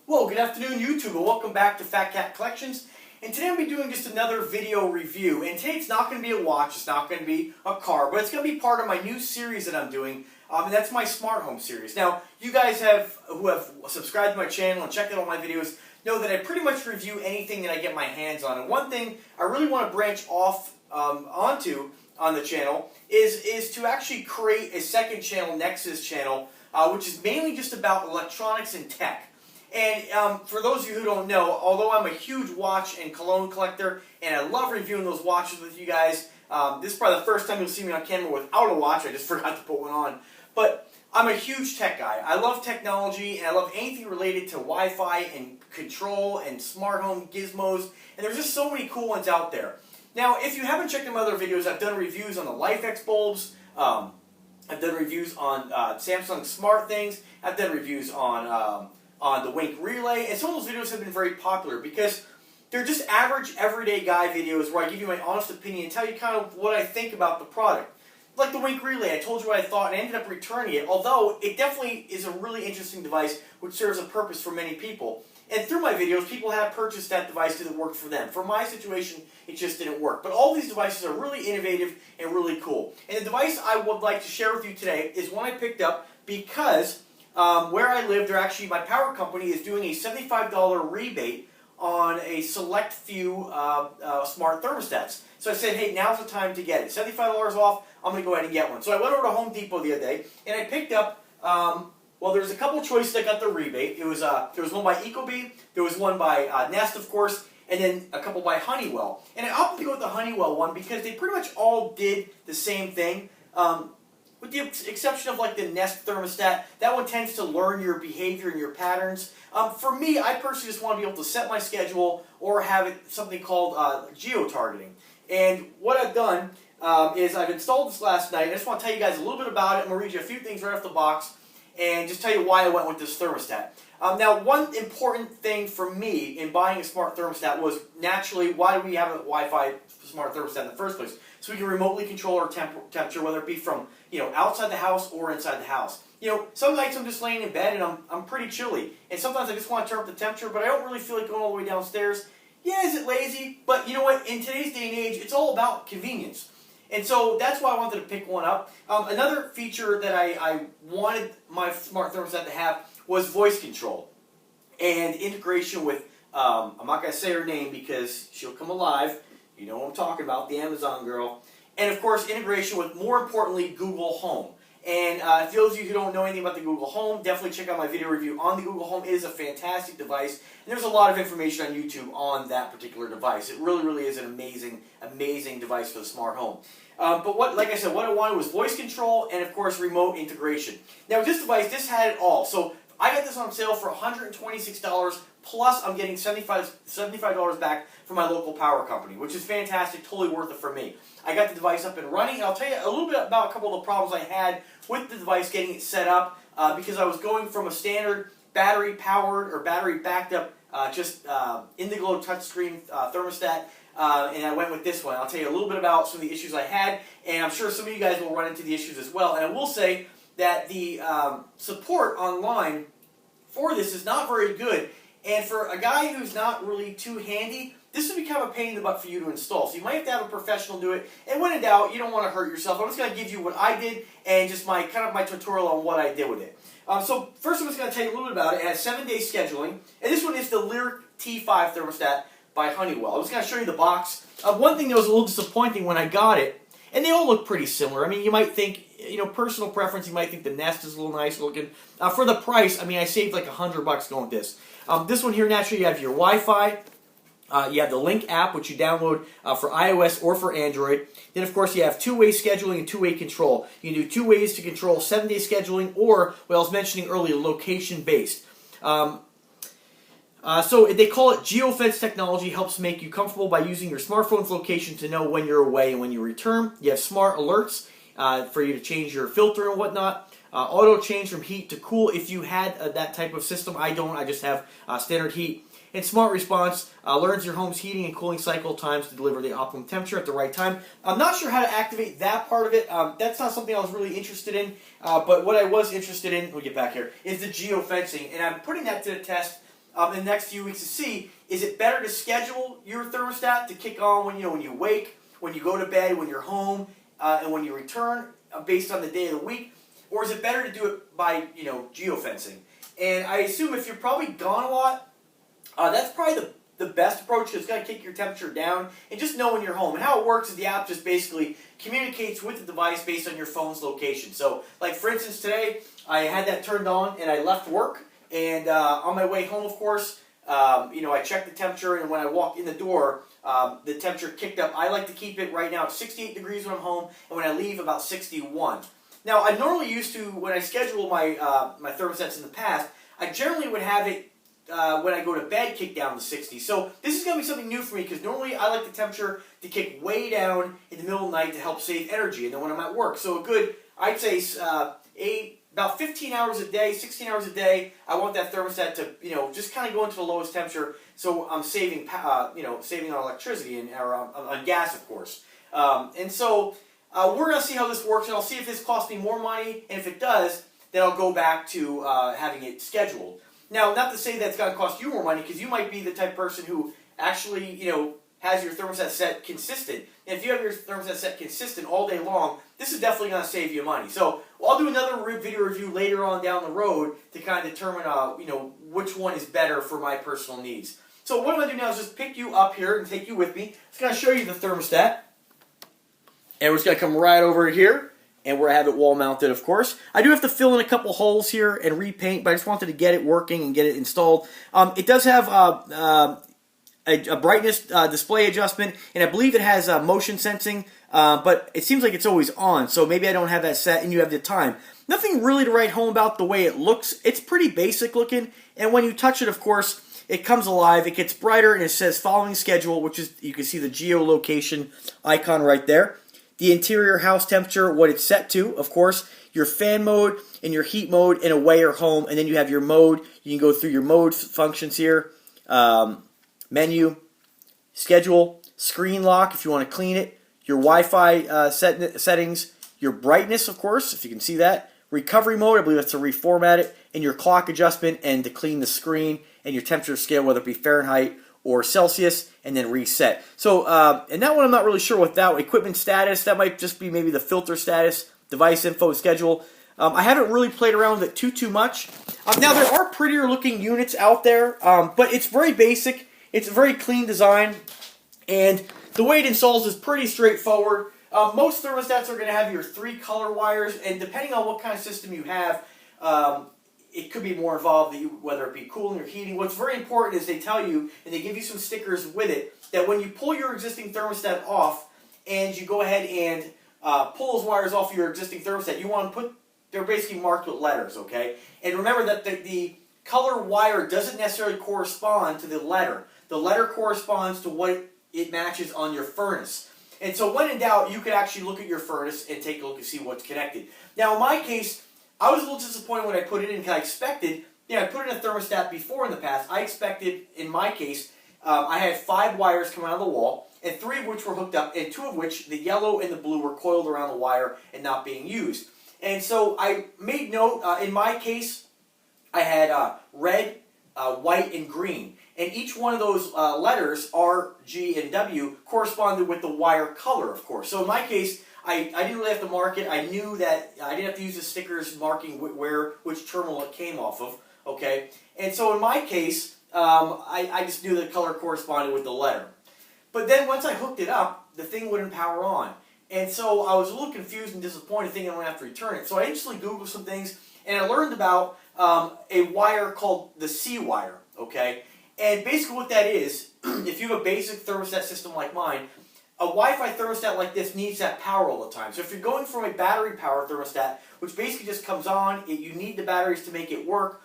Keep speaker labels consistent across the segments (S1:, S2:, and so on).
S1: Well, good afternoon YouTube and welcome back to Fat Cat Collections. And today I'll be doing just another video review. And today it's not going to be a watch, it's not going to be a car, but it's going to be part of my new series that I'm doing. And that's my smart home series. Now, you guys who have subscribed to my channel and checked out all my videos know that I pretty much review anything that I get my hands on. And one thing I really want to branch off onto on the channel is to actually create a second channel, Nexus channel, which is mainly just about electronics and tech. And for those of you who don't know, although I'm a huge watch and cologne collector, and I love reviewing those watches with you guys, this is probably the first time you'll see me on camera without a watch. I just forgot to put one on. But I'm a huge tech guy. I love technology, and I love anything related to Wi-Fi and control and smart home gizmos, and there's just so many cool ones out there. Now, if you haven't checked out my other videos, I've done reviews on the LifeX bulbs, I've done reviews on Samsung Smart Things, I've done reviews on the Wink Relay, and some of those videos have been very popular because they're just average, everyday guy videos where I give you my honest opinion and tell you kind of what I think about the product. Like the Wink Relay, I told you what I thought and I ended up returning it, although it definitely is a really interesting device which serves a purpose for many people. And through my videos, people have purchased that device because it worked for them. For my situation, it just didn't work. But all these devices are really innovative and really cool. And the device I would like to share with you today is one I picked up because where I live, my power company is doing a $75 rebate on a select few smart thermostats. So I said, hey, now's the time to get it. $75 off, I'm going to go ahead and get one. So I went over to Home Depot the other day, and I picked up, well, there was a couple choices that got the rebate. There was one by Ecobee, there was one by Nest, of course, and then a couple by Honeywell. And I opted to go with the Honeywell one because they pretty much all did the same thing. With the exception of like the Nest thermostat, that one tends to learn your behavior and your patterns. For me, I personally just want to be able to set my schedule or have something called geo-targeting. And what I've done is I've installed this last night. I just want to tell you guys a little bit about it. I'm going to read you a few things right off the box and just tell you why I went with this thermostat. Now, one important thing for me in buying a smart thermostat was naturally, why do we have a Wi-Fi smart thermostat in the first place? So we can remotely control our temperature, whether it be from outside the house or inside the house. Some nights I'm just laying in bed and I'm pretty chilly, and sometimes I just want to turn up the temperature, but I don't really feel like going all the way downstairs. Yeah, is it lazy? But you know what? In today's day and age, it's all about convenience. And so that's why I wanted to pick one up. Another feature that I wanted my smart thermostat to have was voice control and integration with, I'm not going to say her name because she'll come alive. You know what I'm talking about, the Amazon girl. And of course, integration with, more importantly, Google Home. And for those of you who don't know anything about the Google Home, definitely check out my video review on the Google Home. It is a fantastic device, and there's a lot of information on YouTube on that particular device. It really, really is an amazing, amazing device for the smart home. But like I said, what I wanted was voice control and, of course, remote integration. Now, with this device, this had it all. So I got this on sale for $126, plus I'm getting $75 back from my local power company, which is fantastic, totally worth it for me. I got the device up and running, and I'll tell you a little bit about a couple of the problems I had with the device getting it set up, because I was going from a standard battery-powered or battery-backed-up Indiglo touchscreen thermostat, and I went with this one. I'll tell you a little bit about some of the issues I had, and I'm sure some of you guys will run into the issues as well. And I will say that the support online for this is not very good, and for a guy who's not really too handy, this would be kind of a pain in the butt for you to install. So you might have to have a professional do it, and when in doubt, you don't want to hurt yourself. I'm just going to give you what I did and just my tutorial on what I did with it. So first I'm just going to tell you a little bit about it. It has 7-day scheduling, and this one is the Lyric T5 thermostat by Honeywell. I'm just going to show you the box. One thing that was a little disappointing when I got it, and they all look pretty similar. I mean, you might think, personal preference, you might think the Nest is a little nice looking. For the price, I mean, I saved like $100 going with this. This one here, naturally, you have your Wi-Fi. You have the Link app, which you download for iOS or for Android. Then, of course, you have two-way scheduling and two-way control. You can do 2 ways to control 7-day scheduling or, what I was mentioning earlier, location-based. So they call it geofence technology. Helps make you comfortable by using your smartphone's location to know when you're away and when you return. You have smart alerts for you to change your filter and whatnot. Auto change from heat to cool if you had that type of system. I don't. I just have standard heat. And smart response learns your home's heating and cooling cycle times to deliver the optimum temperature at the right time. I'm not sure how to activate that part of it. That's not something I was really interested in. But what I was interested in, we'll get back here, is the geofencing. And I'm putting that to the test in the next few weeks to see, is it better to schedule your thermostat to kick on when you wake, when you go to bed, when you're home, and when you return, based on the day of the week, or is it better to do it by geofencing? And I assume if you're probably gone a lot, that's probably the best approach, because it's going to kick your temperature down and just know when you're home. And how it works is the app just basically communicates with the device based on your phone's location. So, like for instance, today I had that turned on and I left work, and on my way home, of course, I checked the temperature, and when I walked in the door, the temperature kicked up. I like to keep it right now at 68 degrees when I'm home, and when I leave, about 61. Now, I normally used to, when I schedule my my thermostats in the past, I generally would have it when I go to bed kick down to 60. So this is going to be something new for me, because normally I like the temperature to kick way down in the middle of the night to help save energy, and then when I'm at work. So a good, I'd say, about 15 hours a day, 16 hours a day, I want that thermostat to, just kind of go into the lowest temperature, so I'm saving, saving on electricity or on gas, of course. And so we're going to see how this works, and I'll see if this costs me more money, and if it does, then I'll go back to having it scheduled. Now, not to say that it's going to cost you more money, because you might be the type of person who actually, has your thermostat set consistent. And if you have your thermostat set consistent all day long, this is definitely going to save you money. So I'll do another video review later on down the road to kind of determine, which one is better for my personal needs. So what I'm going to do now is just pick you up here and take you with me. It's going to show you the thermostat. And we're just going to come right over here. And we're going to have it wall mounted, of course. I do have to fill in a couple holes here and repaint, but I just wanted to get it working and get it installed. It does have a brightness display adjustment, and I believe it has motion sensing, but it seems like it's always on, so maybe I don't have that set and you have the time. Nothing really to write home about the way it looks. It's pretty basic looking, and when you touch it, of course, it comes alive. It gets brighter, and it says following schedule, which is, you can see the geolocation icon right there. The interior house temperature, what it's set to, of course, your fan mode and your heat mode in away or home, and then you have your mode. You can go through your mode functions here. Menu, schedule, screen lock if you want to clean it, your Wi-Fi settings, your brightness, of course, if you can see that, recovery mode, I believe that's to reformat it, and your clock adjustment and to clean the screen, and your temperature scale, whether it be Fahrenheit or Celsius, and then reset. So, and that one I'm not really sure what that, equipment status, that might just be maybe the filter status, device info, schedule. I haven't really played around with it too much. Now, there are prettier looking units out there, but it's very basic. It's a very clean design, and the way it installs is pretty straightforward. Most thermostats are going to have your 3 color wires, and depending on what kind of system you have, it could be more involved, whether it be cooling or heating. What's very important is they tell you, and they give you some stickers with it, that when you pull your existing thermostat off, and you go ahead and pull those wires off your existing thermostat, you want to put, they're basically marked with letters, okay? And remember that the color wire doesn't necessarily correspond to the letter. The letter corresponds to what it matches on your furnace. And so when in doubt, you could actually look at your furnace and take a look and see what's connected. Now, in my case, I was a little disappointed when I put it in, because I expected, I put in a thermostat before in the past. I expected, in my case, I had 5 wires coming out of the wall, and 3 of which were hooked up, and 2 of which, the yellow and the blue, were coiled around the wire and not being used. And so I made note, in my case, I had red, white, and green. And each one of those letters, R, G, and W, corresponded with the wire color, of course. So in my case, I didn't really have to mark it. I knew that I didn't have to use the stickers marking which terminal it came off of, okay? And so in my case, I just knew the color corresponded with the letter. But then once I hooked it up, the thing wouldn't power on. And so I was a little confused and disappointed, thinking I'm going to have to return it. So I instantly Googled some things, and I learned about a wire called the C wire, okay? And basically what that is, if you have a basic thermostat system like mine, a Wi-Fi thermostat like this needs that power all the time. So if you're going from a battery-powered thermostat, which basically just comes on, you need the batteries to make it work,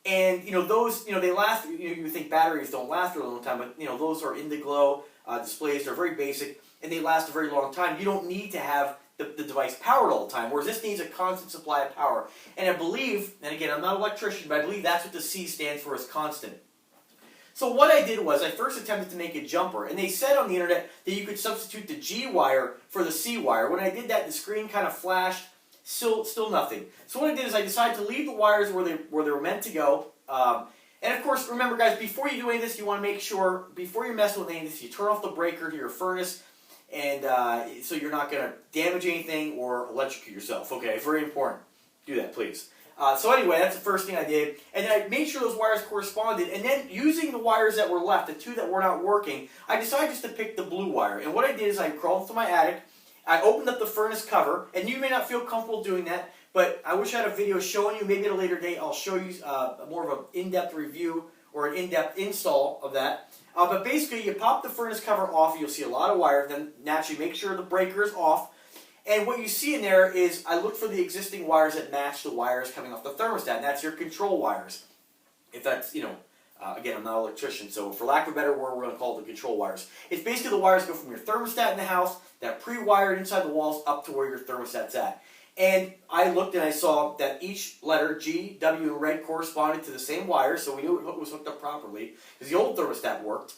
S1: and those, they last. You think batteries don't last for a long time, but those are Indiglo displays. They're very basic, and they last a very long time. You don't need to have the device powered all the time, whereas this needs a constant supply of power. And I believe, and again, I'm not an electrician, but I believe that's what the C stands for, is constant. So what I did was I first attempted to make a jumper, and they said on the internet that you could substitute the G wire for the C wire. When I did that, the screen kind of flashed, still nothing. So what I did is I decided to leave the wires where they were meant to go, And of course, remember guys, before you do any of this, you want to make sure, before you're messing with any of this, you turn off the breaker to your furnace, and so you're not going to damage anything or electrocute yourself. Okay, very important. Do that, please. So anyway, that's the first thing I did. And then I made sure those wires corresponded. And then using the wires that were left, the two that were not working, I decided just to pick the blue wire. And what I did is I crawled into my attic, I opened up the furnace cover, and you may not feel comfortable doing that, but I wish I had a video showing you. Maybe at a later date I'll show you more of an in-depth review or an in-depth install of that. But basically, you pop the furnace cover off, you'll see a lot of wires. Then naturally make sure the breaker is off. And what you see in there is I look for the existing wires that match the wires coming off the thermostat, and that's your control wires. If that's, again, I'm not an electrician, so for lack of a better word, we're going to call it the control wires. It's basically the wires that go from your thermostat in the house that are pre-wired inside the walls up to where your thermostat's at. And I looked and I saw that each letter, G, W, and red, corresponded to the same wire, so we knew it was hooked up properly, because the old thermostat worked.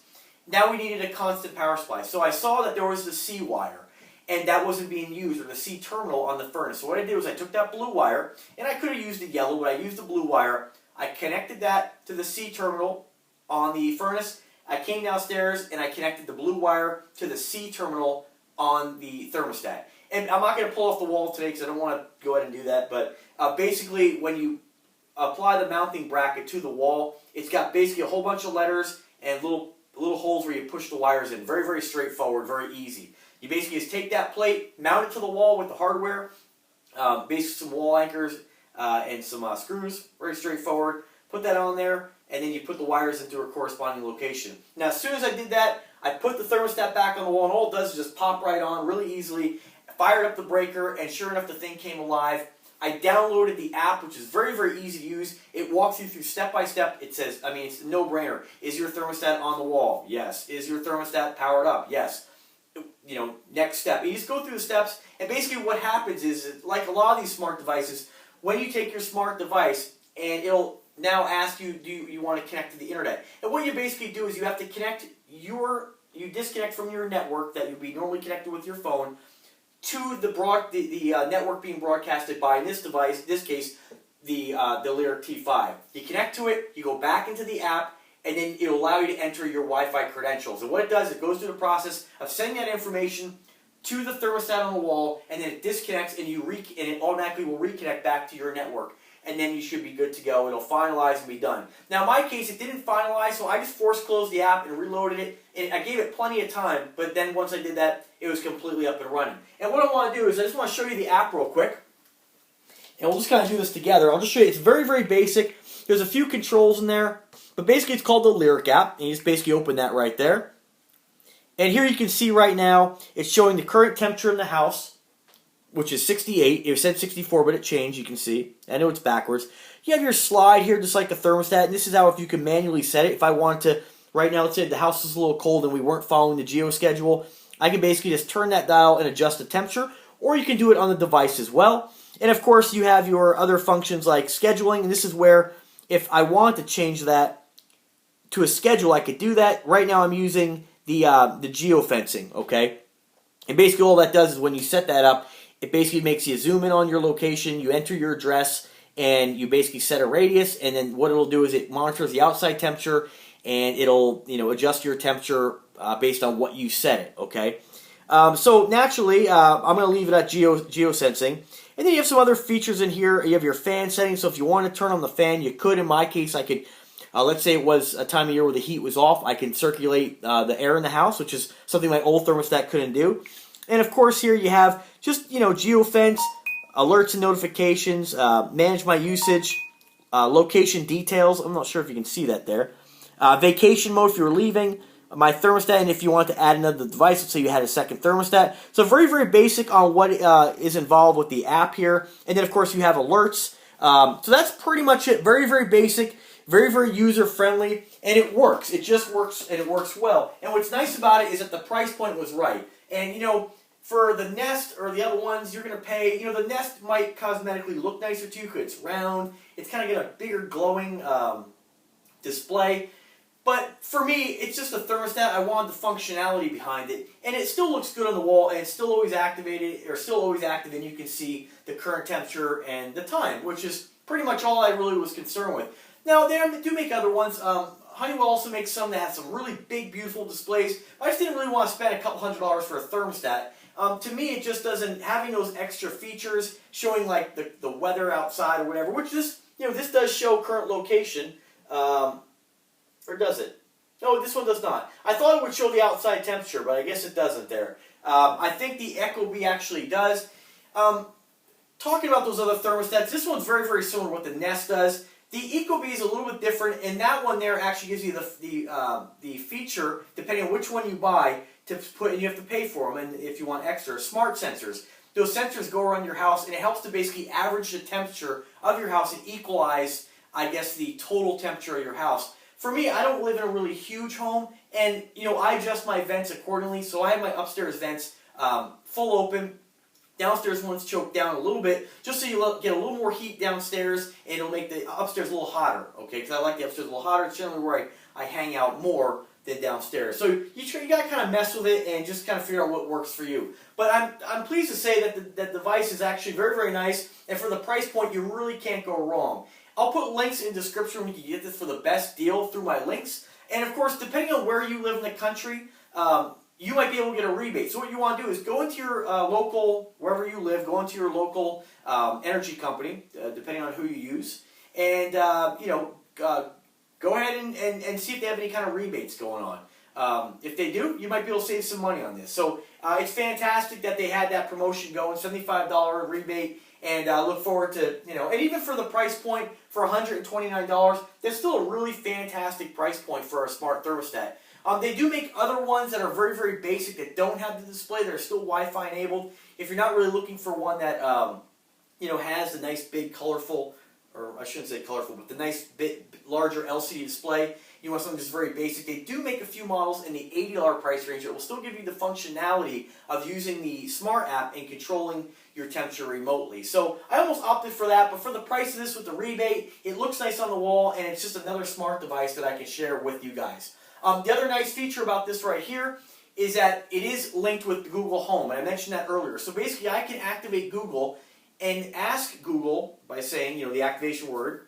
S1: Now we needed a constant power supply. So I saw that there was the C wire, and that wasn't being used, or the C terminal on the furnace. So what I did was I took that blue wire, and I could have used the yellow, but I used the blue wire. I connected that to the C terminal on the furnace. I came downstairs, and I connected the blue wire to the C terminal on the thermostat. And I'm not going to pull off the wall today because I don't want to go ahead and do that, but basically when you apply the mounting bracket to the wall, it's got basically a whole bunch of letters and little holes where you push the wires in. Very, very straightforward, very easy. You basically just take that plate, mount it to the wall with the hardware, basically some wall anchors and some screws, very straightforward. Put that on there, and then you put the wires into a corresponding location. Now, as soon as I did that, I put the thermostat back on the wall, and all it does is just pop right on really easily. Fired up the breaker, and sure enough, the thing came alive. I downloaded the app, which is very, very easy to use. It walks you through step by step. It says, it's a no-brainer. Is your thermostat on the wall? Yes. Is your thermostat powered up? Yes. Next step. You just go through the steps, and basically what happens is, like a lot of these smart devices, when you take your smart device, and it'll now ask you, do you want to connect to the internet? And what you basically do is you have to you disconnect from your network that you'd be normally connected with your phone, to the network being broadcasted by, in this device, in this case, the Lyric T5. You connect to it, you go back into the app, and then it'll allow you to enter your Wi-Fi credentials. And what it does, it goes through the process of sending that information to the thermostat on the wall, and then it disconnects, and it automatically will reconnect back to your network. And then you should be good to go. It'll finalize and be done. Now, in my case, it didn't finalize, so I just force closed the app and reloaded it. And I gave it plenty of time, but then once I did that, it was completely up and running. And what I want to do is I just want to show you the app real quick. And we'll just kind of do this together. I'll just show you. It's very, very basic. There's a few controls in there. But basically, it's called the Lyric app. And you just basically open that right there. And here you can see right now, it's showing the current temperature in the house, which is 68. It said 64, but it changed, you can see. I know it's backwards. You have your slide here, just like a thermostat. And this is how if you can manually set it. If I wanted to, right now, let's say the house is a little cold and we weren't following the geo schedule, I can basically just turn that dial and adjust the temperature. Or you can do it on the device as well. And of course, you have your other functions like scheduling. And this is where, if I want to change that to a schedule, I could do that. Right now, I'm using the geofencing, okay? And basically all that does is when you set that up, it basically makes you zoom in on your location, you enter your address, and you basically set a radius, and then what it'll do is it monitors the outside temperature, and it'll adjust your temperature based on what you set it, okay? So naturally, I'm going to leave it at geosensing. And then you have some other features in here. You have your fan settings, so if you want to turn on the fan, you could. In my case, I could. Let's say it was a time of year where the heat was off. I can circulate the air in the house, which is something my old thermostat couldn't do. And of course here you have just, geofence, alerts and notifications, manage my usage, location details. I'm not sure if you can see that there. Vacation mode if you're leaving, my thermostat, and if you want to add another device, let's say you had a second thermostat. So very, very basic on what is involved with the app here. And then of course you have alerts. So that's pretty much it. Very, very basic. Very, very user-friendly, and it works. It just works, and it works well. And what's nice about it is that the price point was right. And, for the Nest or the other ones, you're going to pay, the Nest might cosmetically look nicer to you because it's round. It's kind of got a bigger glowing display. But for me, it's just a thermostat. I wanted the functionality behind it. And it still looks good on the wall, and it's still always activated, or still always active, and you can see the current temperature and the time, which is pretty much all I really was concerned with. Now, they do make other ones. Honeywell also makes some that have some really big, beautiful displays. I just didn't really want to spend a couple $100s for a thermostat. To me, it just doesn't, having those extra features, showing like the weather outside or whatever, which this does show current location, or does it? No, this one does not. I thought it would show the outside temperature, but I guess it doesn't there. I think the ecobee actually does. Talking about those other thermostats, this one's very, very similar to what the Nest does. The ecobee is a little bit different, and that one there actually gives you the feature, depending on which one you buy, to put, and you have to pay for them, and if you want extra, smart sensors. Those sensors go around your house, and it helps to basically average the temperature of your house and equalize, I guess, the total temperature of your house. For me, I don't live in a really huge home, and I adjust my vents accordingly. So I have my upstairs vents full open. Downstairs one's choked down a little bit, just so you get a little more heat downstairs, and it'll make the upstairs a little hotter. Okay, because I like the upstairs a little hotter. It's generally where I hang out more than downstairs. So you got to kind of mess with it and just kind of figure out what works for you. But I'm pleased to say that the device is actually very, very nice, and for the price point, you really can't go wrong. I'll put links in the description when you can get this for the best deal through my links. And of course, depending on where you live in the country, you might be able to get a rebate. So what you want to do is go into your local, wherever you live, go into your local energy company, depending on who you use, and go ahead and see if they have any kind of rebates going on. If they do, you might be able to save some money on this. So it's fantastic that they had that promotion going, $75 rebate. And I look forward to, and even for the price point, for $129, that's still a really fantastic price point for a smart thermostat. They do make other ones that are very, very basic that don't have the display. They're still Wi-Fi enabled. If you're not really looking for one that, has the nice big colorful, or I shouldn't say colorful, but the nice bit larger LCD display, you want something just very basic. They do make a few models in the $80 price range that will still give you the functionality of using the smart app and controlling your temperature remotely. So I almost opted for that, but for the price of this with the rebate, it looks nice on the wall, and it's just another smart device that I can share with you guys. The other nice feature about this right here is that it is linked with Google Home, and I mentioned that earlier. So basically, I can activate Google and ask Google by saying, the activation word,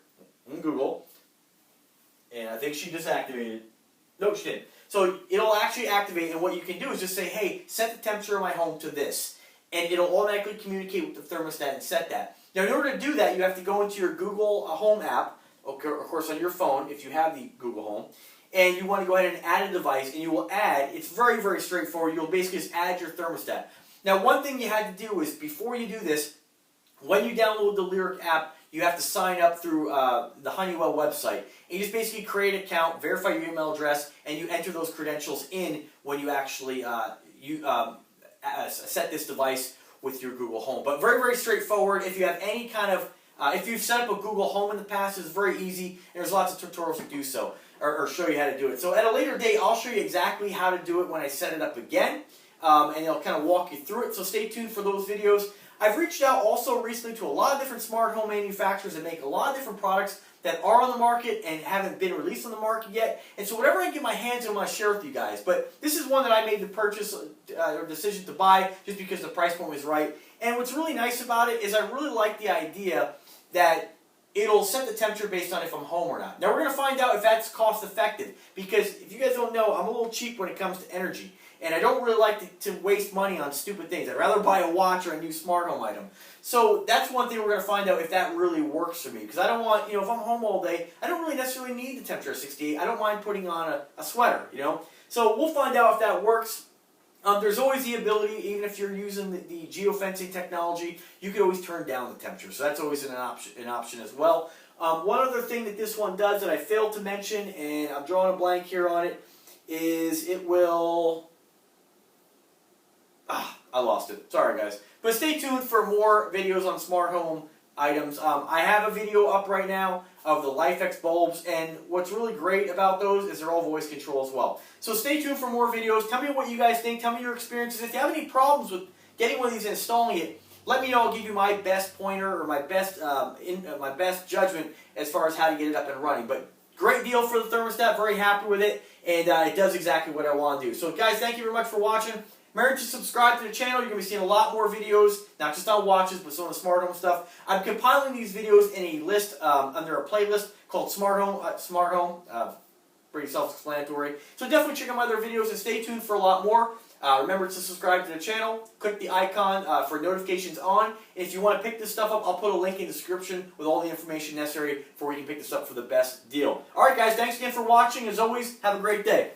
S1: Google, and I think she just activated. No, she didn't. So it'll actually activate, and what you can do is just say, hey, set the temperature of my home to this. And it'll automatically communicate with the thermostat and set that. Now, in order to do that, you have to go into your Google Home app, of course on your phone, if you have the Google Home, and you want to go ahead and add a device, and you will add, it's very, very straightforward, you'll basically just add your thermostat. Now, one thing you had to do is, before you do this, when you download the Lyric app, you have to sign up through the Honeywell website. And you just basically create an account, verify your email address, and you enter those credentials in when you actually set this device with your Google Home. But very, very straightforward. If you have any kind of, if you've set up a Google Home in the past, it's very easy, and there's lots of tutorials to do so, or show you how to do it. So at a later date, I'll show you exactly how to do it when I set it up again, and I'll kind of walk you through it. So stay tuned for those videos. I've reached out also recently to a lot of different smart home manufacturers that make a lot of different products that are on the market and haven't been released on the market yet. And so whatever I get my hands on, I want to share with you guys. But this is one that I made the purchase or decision to buy just because the price point was right. And what's really nice about it is I really like the idea that it'll set the temperature based on if I'm home or not. Now we're going to find out if that's cost effective, because if you guys don't know, I'm a little cheap when it comes to energy. And I don't really like to waste money on stupid things. I'd rather buy a watch or a new smart home item. So that's one thing we're going to find out if that really works for me. Because I don't want, if I'm home all day, I don't really necessarily need the temperature of 68. I don't mind putting on a sweater, So we'll find out if that works. There's always the ability, even if you're using the geofencing technology, you can always turn down the temperature. So that's always an option as well. One other thing that this one does that I failed to mention, and I'm drawing a blank here on it, is it will... I lost it. Sorry, guys. But stay tuned for more videos on smart home items. I have a video up right now of the LifeX bulbs, and what's really great about those is they're all voice control as well. So stay tuned for more videos. Tell me what you guys think. Tell me your experiences. If you have any problems with getting one of these and installing it, let me know. I'll give you my best pointer or my best judgment as far as how to get it up and running. But great deal for the thermostat. Very happy with it, and it does exactly what I want to do. So, guys, thank you very much for watching. Remember to subscribe to the channel. You're going to be seeing a lot more videos, not just on watches, but some of the smart home stuff. I'm compiling these videos in a list under a playlist called Smart Home. Pretty self-explanatory. So definitely check out my other videos and stay tuned for a lot more. Remember to subscribe to the channel. Click the icon for notifications on. And if you want to pick this stuff up, I'll put a link in the description with all the information necessary for where you can pick this up for the best deal. Alright guys, thanks again for watching. As always, have a great day.